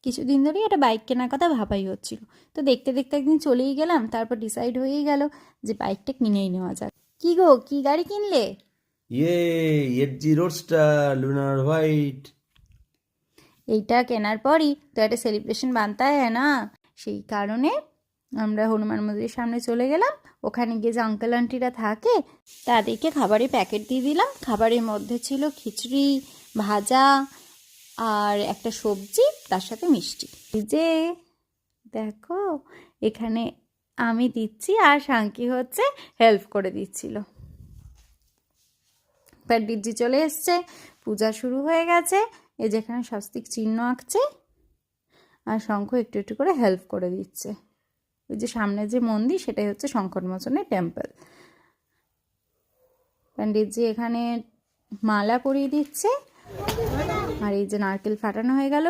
কিছুদিন ধরেই একটা বাইক কেনার কথা ভাবাই হচ্ছিল। তো দেখতে দেখতে একদিন চলেই গেলাম, তারপর ডিসাইড হয়েই গেল যে বাইকটা কিনেই নেওয়া যাক। কি গো, কি গাড়ি কিনলে? ইয়ে, এফজি রোডস্টার লুনার হোয়াইট। এইটা কেনার পরই তো একটা সেলিব্রেশন বানতে হয় না, সেই কারণে আমরা হনুমান মন্দিরের সামনে চলে গেলাম। ওখানে গিয়ে যে আঙ্কেল আন্টিরা থাকে তাদেরকে খাবারের প্যাকেট দিয়ে দিলাম। খাবারের মধ্যে ছিল খিচুড়ি, ভাজা আর একটা সবজি, তার সাথে মিষ্টি। এই যে দেখো, এখানে আমি দিচ্ছি আর শাঙ্কি হচ্ছে হেল্প করে দিচ্ছিল। পণ্ডিতজি চলে এসছে, পূজা শুরু হয়ে গেছে। এই যেখানে স্বস্তিক চিহ্ন আঁকছে আর শঙ্খ একটু একটু করে হেল্প করে দিচ্ছে। ওই যে সামনে যে মন্দির, সেটাই হচ্ছে সংকটমোচনের টেম্পল। পণ্ডিতজি এখানে মালা পরিয়ে দিচ্ছে আর এই যে নারকেল ফাটানো হয়ে গেল।